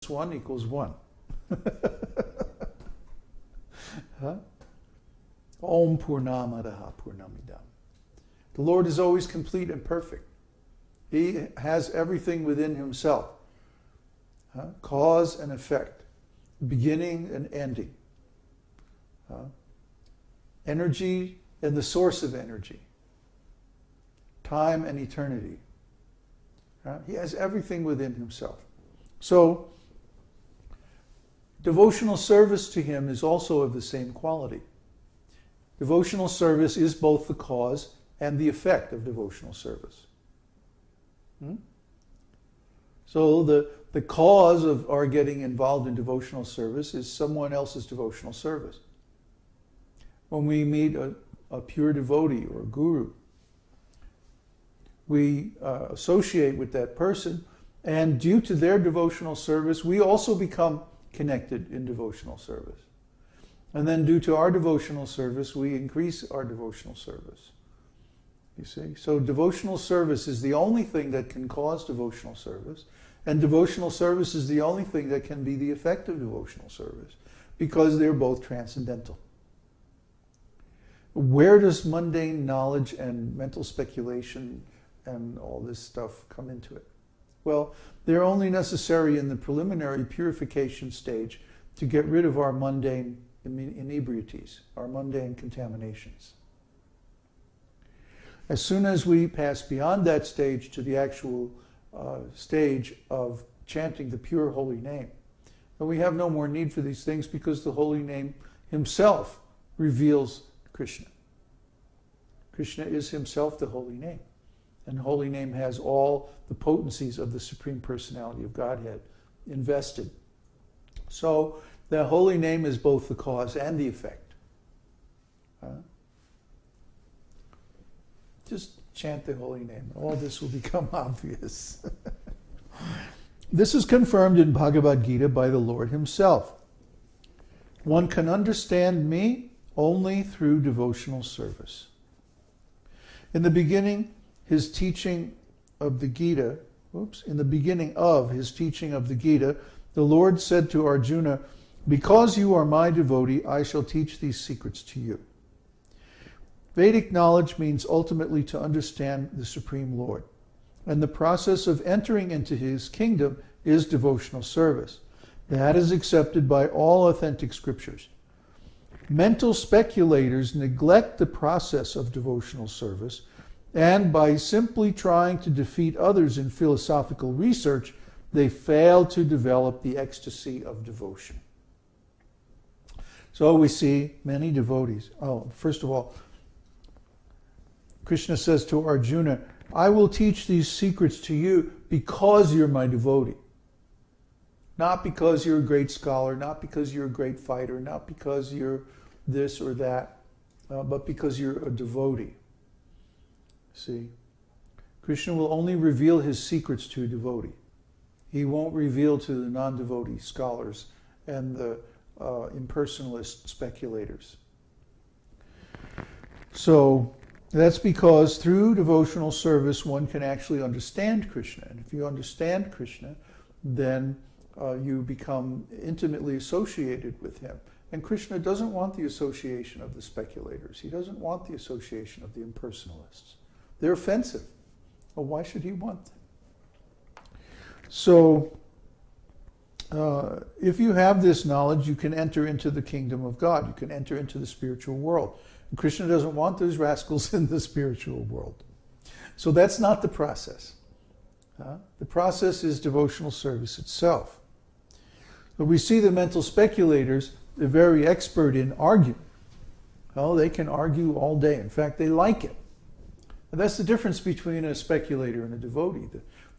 1 equals 1. Huh? Om Purnamadaha Purnamidam. The Lord is always complete and perfect. He has everything within himself. Huh? Cause and effect. Beginning and ending. Energy and the source of energy. Time and eternity. He has everything within himself. So, devotional service to him is also of the same quality. Devotional service is both the cause and the effect of devotional service. So the cause of our getting involved in devotional service is someone else's devotional service. When we meet a pure devotee or a guru, we associate with that person, and due to their devotional service, we also become connected in devotional service. And then due to our devotional service, we increase our devotional service. You see? So devotional service is the only thing that can cause devotional service, and devotional service is the only thing that can be the effect of devotional service, because they're both transcendental. Where does mundane knowledge and mental speculation and all this stuff come into it? Well, they're only necessary in the preliminary purification stage to get rid of our mundane inebrieties, our mundane contaminations. As soon as we pass beyond that stage to the actual stage of chanting the pure holy name, then we have no more need for these things, because the holy name himself reveals Krishna. Krishna is himself the holy name. And the holy name has all the potencies of the Supreme Personality of Godhead invested. So the holy name is both the cause and the effect. Just chant the holy name. All this will become obvious. This is confirmed in Bhagavad-gītā by the Lord himself. One can understand me only through devotional service. In the beginning, his teaching of the Gita, in the beginning of his teaching of the Gita, the Lord said to Arjuna, "Because you are my devotee, I shall teach these secrets to you." Vedic knowledge means ultimately to understand the Supreme Lord. And the process of entering into his kingdom is devotional service. That is accepted by all authentic scriptures. Mental speculators neglect the process of devotional service, and by simply trying to defeat others in philosophical research, they fail to develop the ecstasy of devotion. So we see many devotees. First of all, Krishna says to Arjuna, "I will teach these secrets to you because you're my devotee. Not because you're a great scholar, not because you're a great fighter, not because you're this or that, but because you're a devotee." See, Krishna will only reveal his secrets to a devotee. He won't reveal to the non-devotee scholars and the impersonalist speculators. So that's because through devotional service one can actually understand Krishna. And if you understand Krishna, then you become intimately associated with him. And Krishna doesn't want the association of the speculators. He doesn't want the association of the impersonalists. They're offensive. Well, why should he want them? So, if you have this knowledge, you can enter into the kingdom of God. You can enter into the spiritual world. And Krishna doesn't want those rascals in the spiritual world. So that's not the process. The process is devotional service itself. But we see the mental speculators, they're very expert in arguing. Well, they can argue all day. In fact, they like it. And that's the difference between a speculator and a devotee.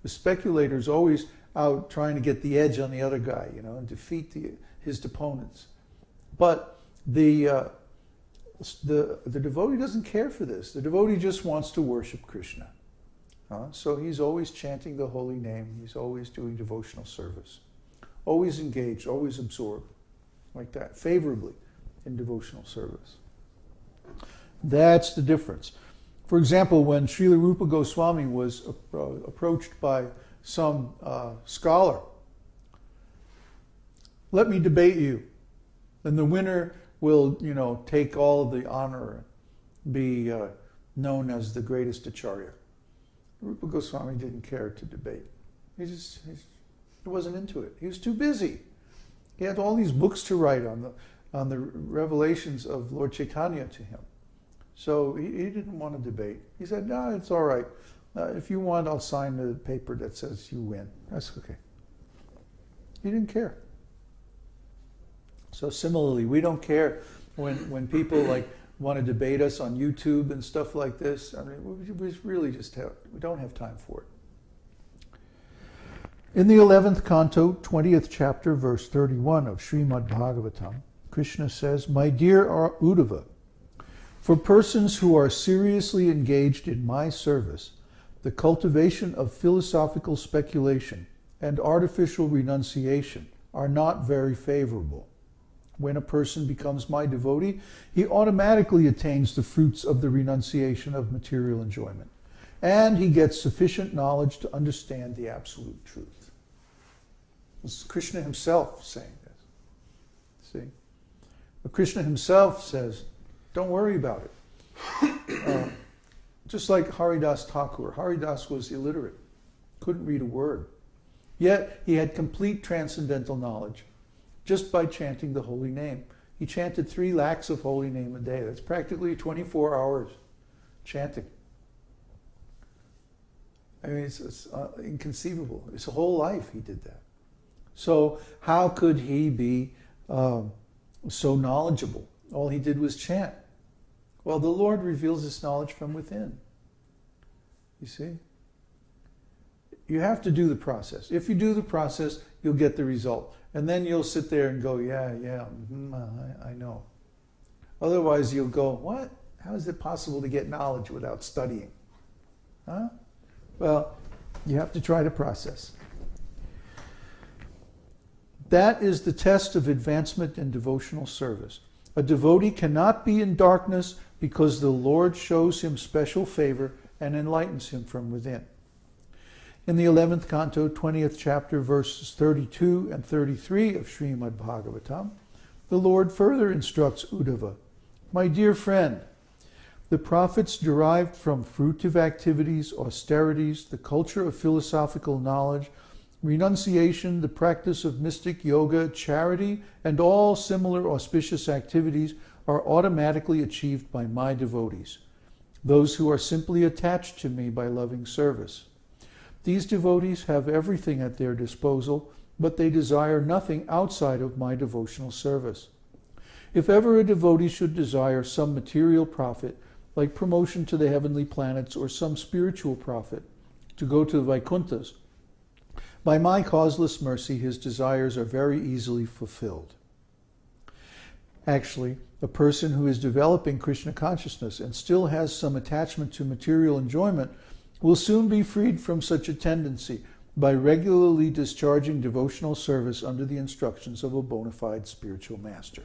The speculator is always out trying to get the edge on the other guy, and defeat his opponents. But the devotee doesn't care for this. The devotee just wants to worship Krishna. So he's always chanting the holy name. He's always doing devotional service. Always engaged, always absorbed, like that, favorably in devotional service. That's the difference. For example, when Śrīla Rupa Goswami was approached by some scholar let me debate you. And the winner will, take all of the honor and be known as the greatest Acharya. Rupa Goswami didn't care to debate. He wasn't into it. He was too busy. He had all these books to write on the revelations of Lord Chaitanya to him. So he didn't want to debate. He said, no, it's all right. If you want, I'll sign the paper that says you win. That's okay. He didn't care. So similarly, we don't care when people want to debate us on YouTube and stuff like this. I mean, we really we don't have time for it. In the 11th canto, 20th chapter, verse 31 of Śrīmad-Bhāgavatam, Krishna says, "My dear Uddhava, for persons who are seriously engaged in my service, the cultivation of philosophical speculation and artificial renunciation are not very favorable. When a person becomes my devotee, he automatically attains the fruits of the renunciation of material enjoyment, and he gets sufficient knowledge to understand the absolute truth." This is Krishna himself saying this. See? But Krishna himself says, don't worry about it. Just like Haridas Thakur. Haridas was illiterate, couldn't read a word. Yet he had complete transcendental knowledge just by chanting the holy name. He chanted 3 lakhs of holy name a day. That's practically 24 hours chanting. I mean, it's inconceivable. His whole life he did that. So how could he be so knowledgeable? All he did was chant. Well, the Lord reveals his knowledge from within. You see? You have to do the process. If you do the process, you'll get the result. And then you'll sit there and go, I know. Otherwise, you'll go, what? How is it possible to get knowledge without studying? Huh? Well, you have to try the process. That is the test of advancement in devotional service. A devotee cannot be in darkness because the Lord shows him special favor and enlightens him from within. In the 11th canto, 20th chapter, verses 32 and 33 of Śrīmad-Bhāgavatam, the Lord further instructs Uddhava, "My dear friend, the profits derived from fruitive activities, austerities, the culture of philosophical knowledge, renunciation, the practice of mystic yoga, charity, and all similar auspicious activities are automatically achieved by my devotees, those who are simply attached to me by loving service. These devotees have everything at their disposal, but they desire nothing outside of my devotional service. If ever a devotee should desire some material profit, like promotion to the heavenly planets or some spiritual profit, to go to the Vaikunthas, by my causeless mercy, his desires are very easily fulfilled." Actually, a person who is developing Krishna consciousness and still has some attachment to material enjoyment will soon be freed from such a tendency by regularly discharging devotional service under the instructions of a bona fide spiritual master.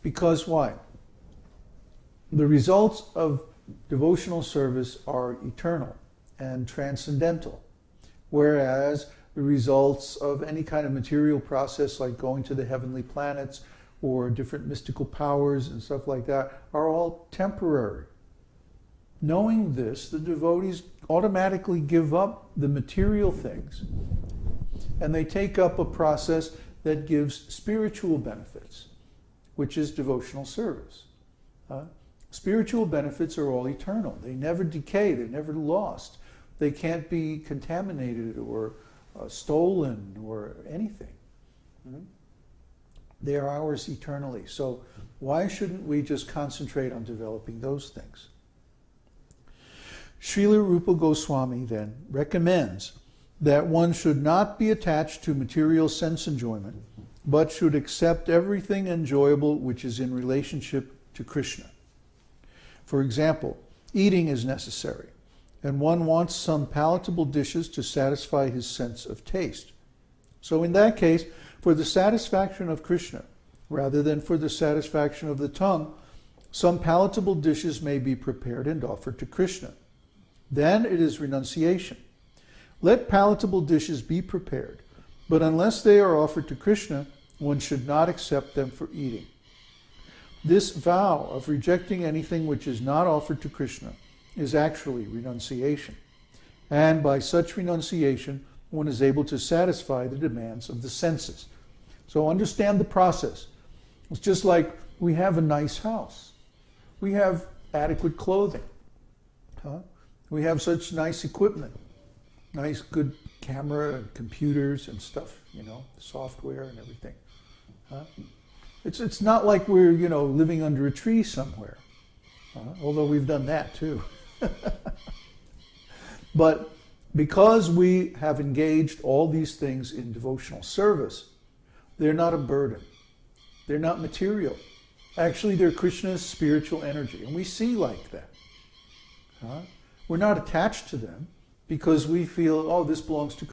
Because why? The results of devotional service are eternal and transcendental, whereas the results of any kind of material process like going to the heavenly planets or different mystical powers and stuff like that are all temporary. Knowing this, the devotees automatically give up the material things and they take up a process that gives spiritual benefits, which is devotional service. Spiritual benefits are all eternal. They never decay. They're never lost. They can't be contaminated or stolen or anything. They are ours eternally. So why shouldn't we just concentrate on developing those things? Śrīla Rupa Goswami then recommends that one should not be attached to material sense enjoyment, but should accept everything enjoyable which is in relationship to Krishna. For example, eating is necessary, and one wants some palatable dishes to satisfy his sense of taste. So in that case, for the satisfaction of Krishna, rather than for the satisfaction of the tongue, some palatable dishes may be prepared and offered to Krishna. Then it is renunciation. Let palatable dishes be prepared, but unless they are offered to Krishna, one should not accept them for eating. This vow of rejecting anything which is not offered to Krishna is actually renunciation. And by such renunciation, one is able to satisfy the demands of the senses. So understand the process. It's just like we have a nice house. We have adequate clothing. We have such nice equipment. Nice, good camera and computers and stuff, software and everything. It's not like we're, living under a tree somewhere. Although we've done that too. But because we have engaged all these things in devotional service, they're not a burden. They're not material. Actually, they're Krishna's spiritual energy. And we see like that. We're not attached to them because we feel, oh, this belongs to